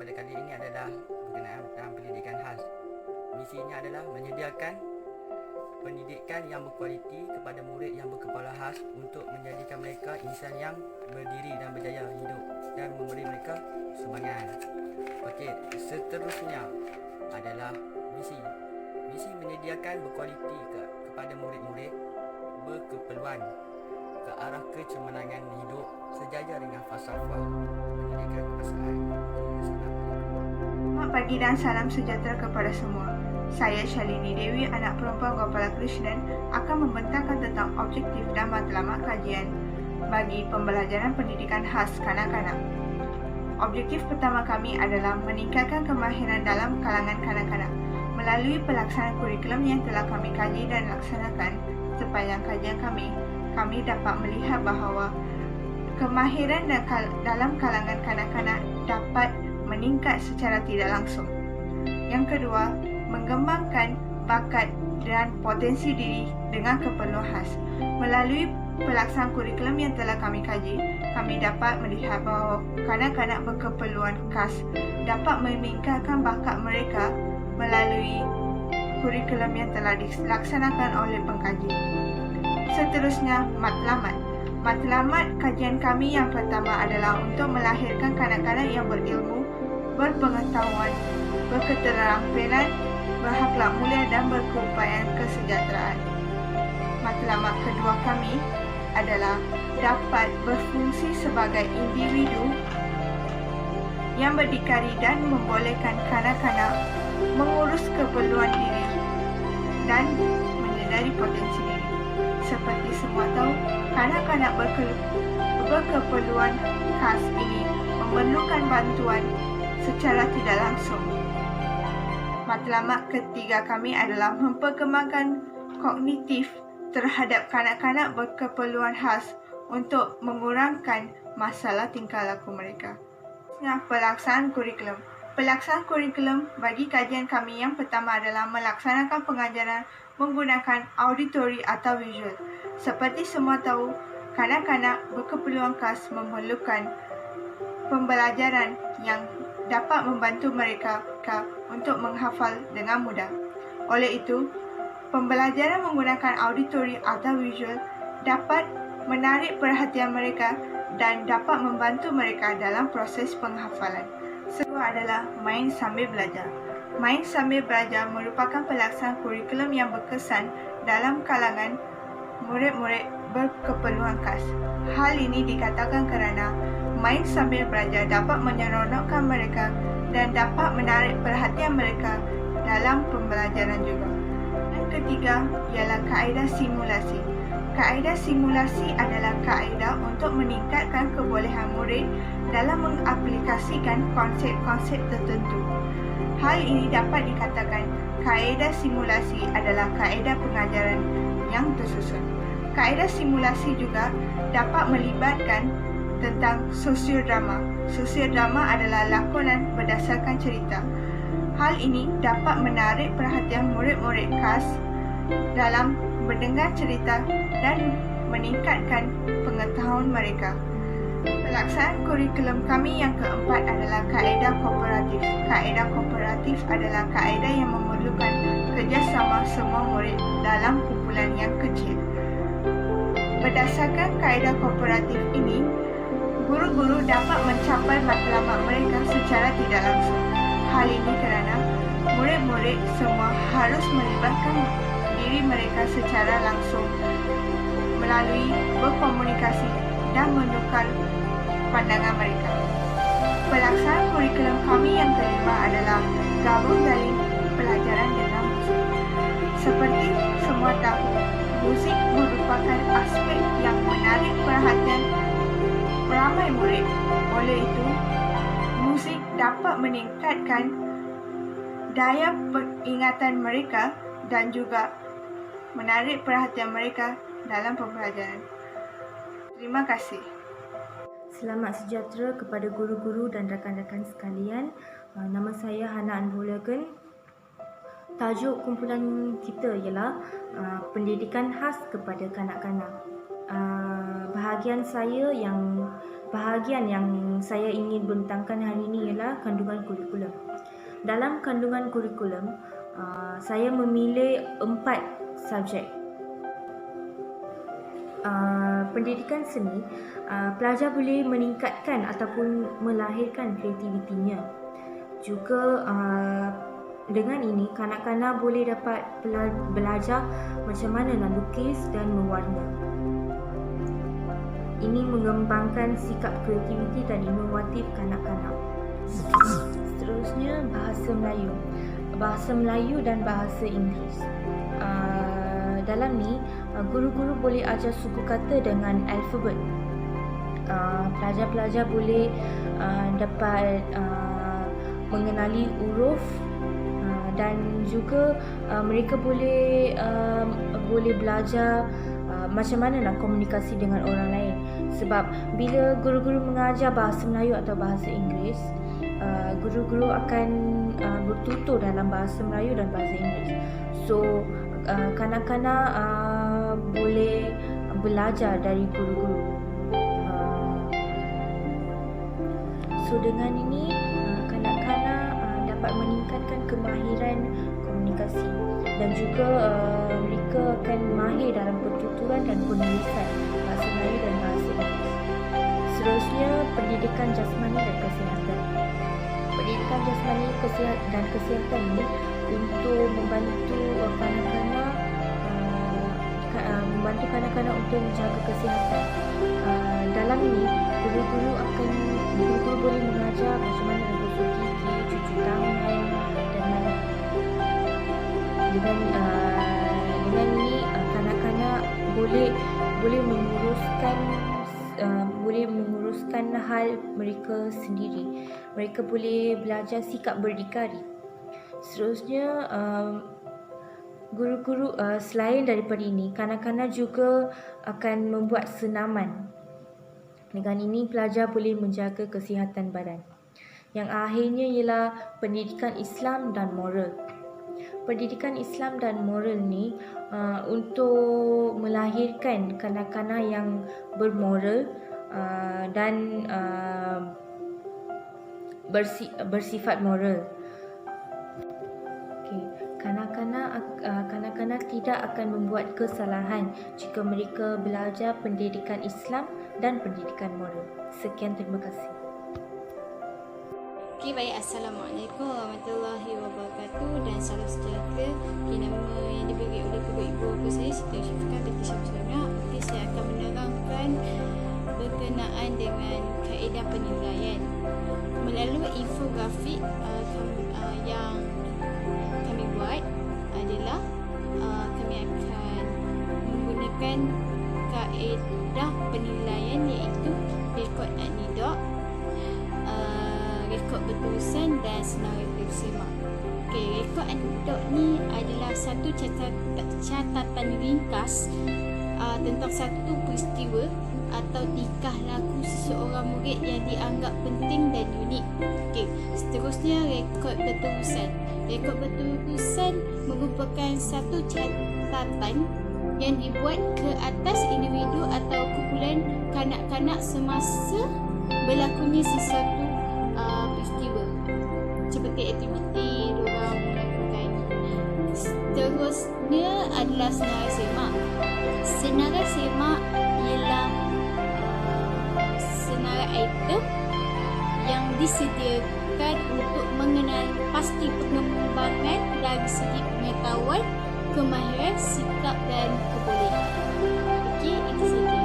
pada kali ini adalah berkenaan tentang pendidikan khas. Misinya adalah menyediakan pendidikan yang berkualiti kepada murid yang berkepala khas untuk menjadikan mereka insan yang berdiri dan berjaya hidup dan memberi mereka semangat. Okey, seterusnya adalah misi. Misi menyediakan berkualiti kepada murid-murid berkeperluan ke arah kecemerlangan hidup sejajar dengan falsafah pendidikan kebangsaan. Selamat pagi dan salam sejahtera kepada semua. Saya Shalini Dewi, anak perempuan Gopala Krishnan, akan membentangkan tentang objektif dan matlamat kajian bagi pembelajaran pendidikan khas kanak-kanak. Objektif pertama kami adalah meningkatkan kemahiran dalam kalangan kanak-kanak. Melalui pelaksanaan kurikulum yang telah kami kaji dan laksanakan sepanjang kajian kami dapat melihat bahawa kemahiran dalam kalangan kanak-kanak dapat meningkat secara tidak langsung. Yang kedua, mengembangkan bakat dan potensi diri dengan keperluan khas. Melalui pelaksanaan kurikulum yang telah kami kaji, kami dapat melihat bahawa kanak-kanak berkeperluan khas dapat meningkatkan bakat mereka melalui kurikulum yang telah dilaksanakan oleh pengkaji. Seterusnya, matlamat. Matlamat kajian kami yang pertama adalah untuk melahirkan kanak-kanak yang berilmu, berpengetahuan, berketerampilan, berakhlak mulia dan berkeupayaan kesejahteraan. Matlamat kedua kami adalah dapat berfungsi sebagai individu yang berdikari dan membolehkan kanak-kanak mengurus keperluan diri dan menyedari potensi diri. Seperti semua tahu, kanak-kanak berkeperluan khas ini memerlukan bantuan secara tidak langsung. Matlamat ketiga kami adalah memperkembangkan kognitif terhadap kanak-kanak berkeperluan khas untuk mengurangkan masalah tingkah laku mereka. Pelaksanaan kurikulum. Pelaksanaan kurikulum bagi kajian kami yang pertama adalah melaksanakan pengajaran menggunakan auditori atau visual. Seperti semua tahu, kanak-kanak berkeperluan khas memerlukan pembelajaran yang dapat membantu mereka untuk menghafal dengan mudah. Oleh itu, pembelajaran menggunakan auditori atau visual dapat menarik perhatian mereka dan dapat membantu mereka dalam proses penghafalan. Kedua adalah main sambil belajar. Main sambil belajar merupakan pelaksanaan kurikulum yang berkesan dalam kalangan murid-murid berkeperluan khas. Hal ini dikatakan kerana main sambil belajar dapat menyeronokkan mereka dan dapat menarik perhatian mereka dalam pembelajaran juga. Yang ketiga ialah kaedah simulasi. Kaedah simulasi adalah kaedah untuk meningkatkan kebolehan murid dalam mengaplikasikan konsep-konsep tertentu. Hal ini dapat dikatakan kaedah simulasi adalah kaedah pengajaran yang tersusun. Kaedah simulasi juga dapat melibatkan tentang sosiodrama. Sosiodrama adalah lakonan berdasarkan cerita. Hal ini dapat menarik perhatian murid-murid khas dalam mendengar cerita dan meningkatkan pengetahuan mereka. Pelaksanaan kurikulum kami yang keempat adalah kaedah kooperatif. Kaedah kooperatif adalah kaedah yang memerlukan kerjasama semua murid dalam kumpulan yang kecil. Berdasarkan kaedah kooperatif ini, guru-guru dapat mencapai matlamat mereka secara tidak langsung. Hal ini kerana murid-murid semua harus melibatkan diri mereka secara langsung melalui berkomunikasi dan menukar pandangan mereka. Pelaksanaan kurikulum kami yang kelima adalah gabung dari pelajaran dengan muzik. Seperti semua tahu, muzik merupakan aspek yang menarik perhatian ramai murid. Oleh itu, muzik dapat meningkatkan daya peringatan mereka dan juga menarik perhatian mereka dalam pembelajaran. Terima kasih. Selamat sejahtera kepada guru-guru dan rakan-rakan sekalian. Nama saya Hana Anbulagan. Tajuk kumpulan kita ialah pendidikan khas kepada kanak-kanak. bahagian yang saya ingin bentangkan hari ini ialah kandungan kurikulum. Dalam kandungan kurikulum, saya memilih 4 subjek. Pendidikan seni, pelajar boleh meningkatkan ataupun melahirkan kreativitinya. Juga dengan ini, kanak-kanak boleh dapat belajar macam mana nak lukis dan mewarna. Ini mengembangkan sikap kreativiti dan inovatif kanak-kanak. Seterusnya, bahasa Melayu dan bahasa Inggeris. Dalam ni, guru-guru boleh ajar suku kata dengan alfabet. Pelajar-pelajar boleh dapat mengenali huruf, dan juga mereka boleh belajar macam mana nak komunikasi dengan orang lain. Sebab bila guru-guru mengajar bahasa Melayu atau bahasa Inggeris, guru-guru akan bertutur dalam bahasa Melayu dan bahasa Inggeris. So kanak-kanak boleh belajar dari guru-guru. So dengan ini, kanak-kanak dapat meningkatkan kemahiran komunikasi dan juga mereka akan mahir dalam pertuturan dan penulisan bahasa Melayu dan bahasa Inggeris. Seterusnya, pendidikan jasmani dan kesihatan. Pendidikan jasmani dan kesihatan ini untuk membantu kanak-kanak untuk menjaga kesihatan. Dalam ini, guru-guru boleh mengajar macam mana nak gosok gigi, cuci tangan dan lain. Dengan ini, kanak-kanak boleh menguruskan hal mereka sendiri. Mereka boleh belajar sikap berdikari. Seterusnya, guru-guru selain daripada ini, kanak-kanak juga akan membuat senaman. Dengan ini, pelajar boleh menjaga kesihatan badan. Yang akhirnya ialah pendidikan Islam dan moral. Pendidikan Islam dan moral ni untuk melahirkan kanak-kanak yang bermoral dan bersifat moral. Kanak-kanak tidak akan membuat kesalahan jika mereka belajar pendidikan Islam dan pendidikan moral. Sekian, terima kasih. Okey, baik. Assalamualaikum warahmatullahi wabarakatuh dan salam sejahtera. Nama yang diberi oleh ibu bapa saya, Siti Syifqah binti Syamsuddin. Okey, saya akan menerangkan berkenaan dengan kaedah penilaian melalui infografik yang kami buat adalah kami akan menggunakan kaedah penilaian iaitu rekod anidok, rekod berterusan dan senarai semak. Okey, rekod anidok ni adalah satu catatan ringkas tentang satu peristiwa atau tingkah laku seseorang murid yang dianggap penting dan unik. Okey, seterusnya rekod berterusan. Rekod berterusan merupakan satu catatan yang dibuat ke atas individu atau kumpulan kanak-kanak semasa berlakunya sesuatu peristiwa, seperti aktiviti diorang melakukan. Seterusnya adalah senarai semak. Senarai semak ialah senarai item yang disediakan untuk mengenal pasti pengembangan dari segi pengetahuan, kemahiran, sikap dan kebolehan. Okey, itu saja.